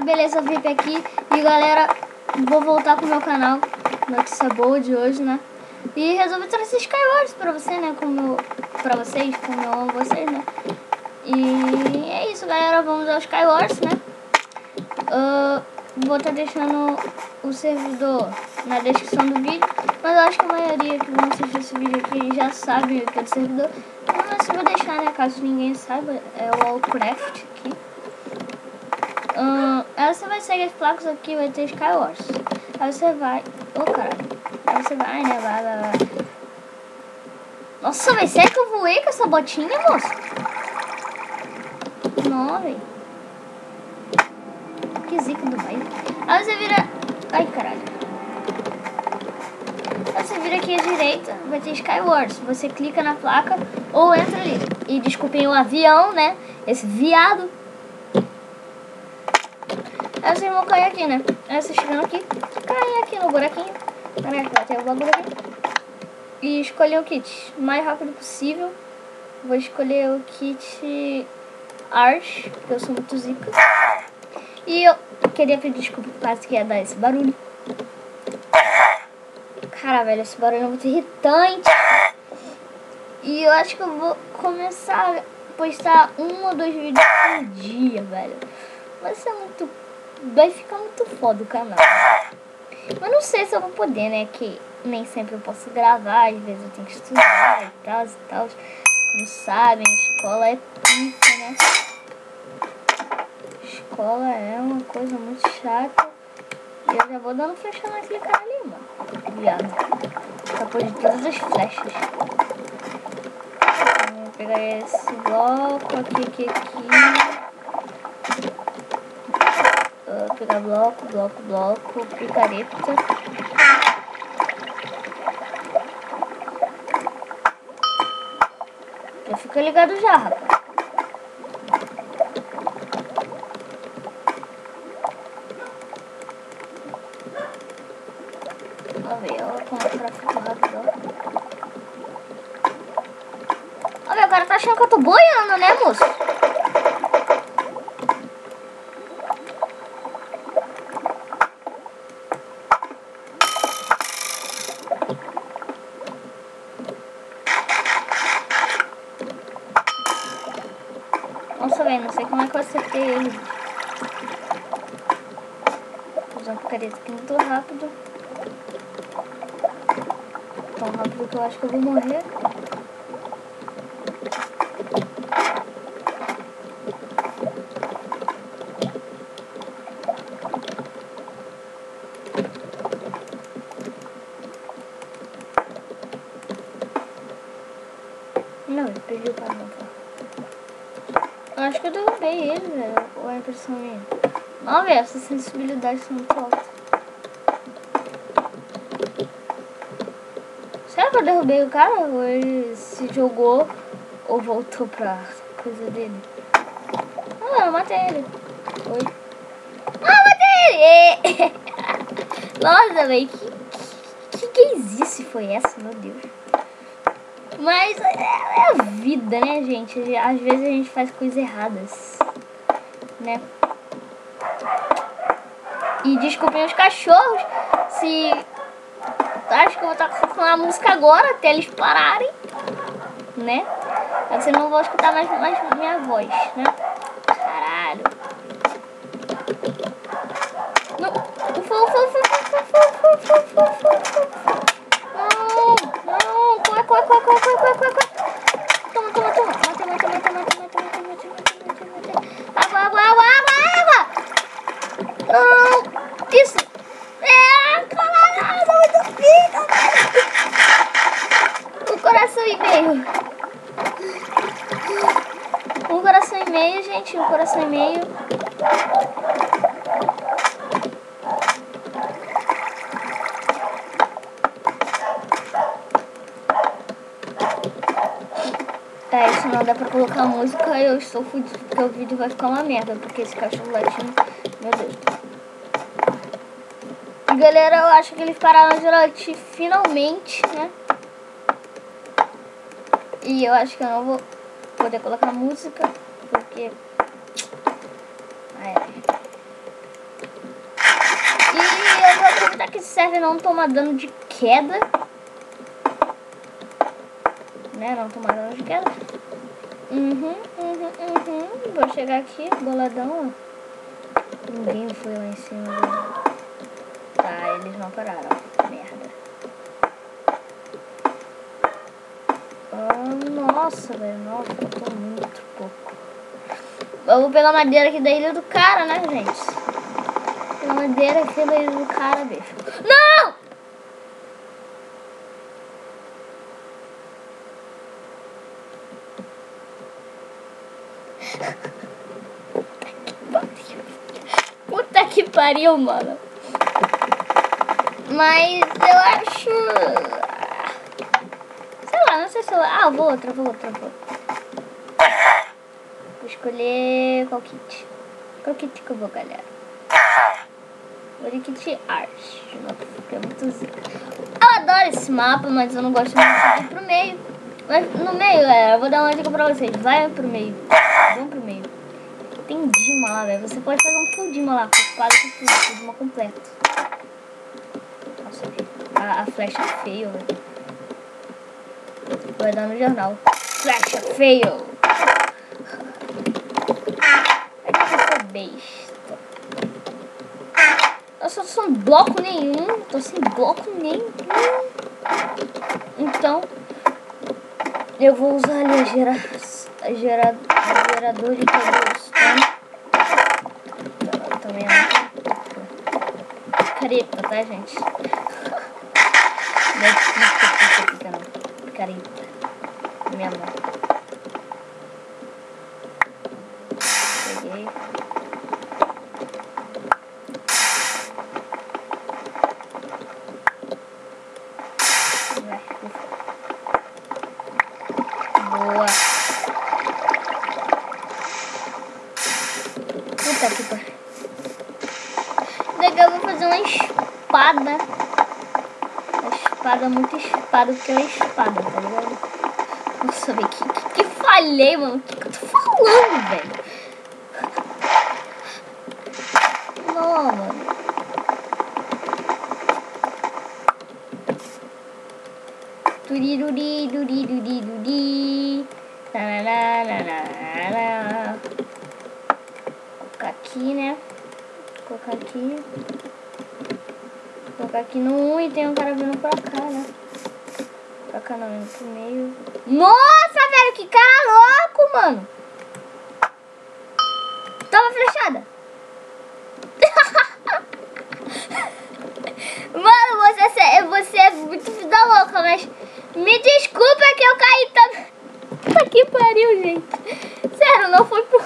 Beleza, VIP aqui. E galera, vou voltar com o meu canal. Notícia boa de hoje, né? E resolvi trazer Skywars pra você, né? Pra vocês, como eu amo vocês, né? E é isso, galera. Vamos ao Skywars, né? Vou estar deixando o servidor na descrição do vídeo. Mas eu acho que a maioria que vão assistir esse vídeo aqui já sabe o que é do servidor. Mas eu vou deixar, né? Caso ninguém saiba, é o Allcraft aqui. Aí você vai seguir as placas aqui, vai ter Skywars. Aí você vai... caralho. Aí você vai, né? Vai. Nossa, vai ser que eu voei com essa botinha, moço? Não, velho. Que zica do baile. Aí você vira... Ai, caralho. Aí você vira aqui à direita, vai ter Skywars. Você clica na placa ou entra ali. E desculpem o avião, né? Esse viado. Aí vocês vão cair aqui, né? Aí vocês chegando aqui, caem aqui no buraquinho. Caraca, vai ter o bagulho aqui. E escolher o kit o mais rápido possível. Vou escolher o kit Arch, porque eu sou muito zica. E eu queria pedir desculpa por causa que ia dar esse barulho. Cara, velho, esse barulho é muito irritante. E eu acho que eu vou começar a postar 1 ou 2 vídeos por dia, velho. Vai ficar muito foda o canal. Mas não sei se eu vou poder, né? Que nem sempre eu posso gravar. Às vezes eu tenho que estudar e tal. Como sabem, escola é pica, né? Escola é uma coisa muito chata. E eu já vou dando flecha naquele cara ali, mano. Viado. Escapou de todas as flechas. Vou pegar esse bloco aqui. Vou pegar bloco, picareta. Já fica ligado já, rapaz. Vamos ver, olha como é pra ficar rápido. Olha, o cara tá achando que eu tô boiando, né, moço? Nossa, velho, não sei como é que eu acertei ele. Vou usar uma picareta aqui muito rápido. Tão rápido que eu acho que eu vou morrer. Não, eu perdi o carro. Eu acho que eu derrubei ele, velho. Ou é impressão minha? Não, velho, essa sensibilidade é muito alta. Será que eu derrubei o cara? Ou ele se jogou ou voltou pra coisa dele? Ah, eu matei ele. Oi. Ah, matei ele! Nossa, velho, que izice foi essa, meu Deus? Mas é a vida, né, gente? Às vezes a gente faz coisas erradas, né? E desculpem os cachorros se... Acho que eu vou estar com a música agora até eles pararem, né? Mas vocês não vão escutar mais minha voz, né? Caralho. Não. Não. Corre. Toma. Mata. Água. Não. Isso. Caralho, muito pica. Um coração e meio, gente. Um coração e meio. Isso não dá pra colocar música. Eu estou fudido, porque o vídeo vai ficar uma merda. Porque esse cachorro latindo, meu Deus. E galera, eu acho que eles pararam de latir finalmente, né? E eu acho que eu não vou poder colocar música, porque... serve não tomar dano de queda. Né? Não tomar dano de queda. Vou chegar aqui, boladão, ó. Ninguém foi lá em cima. Tá, eles não pararam. Merda. Nossa, velho. Nossa, faltou muito pouco. Eu vou pegar madeira aqui da ilha do cara, né, gente? Pegar madeira aqui da ilha do cara, bicho. Não! Puta que pariu, mano. Mas eu acho... Sei lá, não sei se eu... Ah, eu vou outra. Vou escolher qual kit. Qual kit que eu vou, galera? Vou de kit art. Porque é muito zica. Eu adoro esse mapa, mas eu não gosto muito de ir pro meio. Mas no meio, galera, eu vou dar uma dica pra vocês. Vai pro meio. Vão pro meio. Tem Dima lá, velho. Você pode fazer um full Dima lá, com espada e tudo. Full Dima completo. Nossa, a flecha fail, velho. Vai dar no jornal. Flecha fail. Aqui essa besta. Eu só sem bloco nenhum. Tô sem bloco nenhum. Então, eu vou usar ali a gerador de cobblestone. Também é careta, tá, gente? Não é pica, não. Careta. Minha mão. Peguei. Boa. Puta que pariu. Daqui eu vou fazer uma espada. Uma espada, muito espada, porque ela é espada, tá ligado? Nossa, velho, que falhei, mano. O que eu tô falando, velho? Não, mano. Turiruri, duriruri. Colocar aqui, né? Colocar aqui. Colocar aqui no 1 e tem um cara vindo pra cá, né? Pra cá não, indo pro meio. Nossa, velho, que cara louco, mano. Tava flechada. Mano, você é muito vida louca, mas me desculpa que eu caí também. Puta que pariu, gente. Sério, não foi por...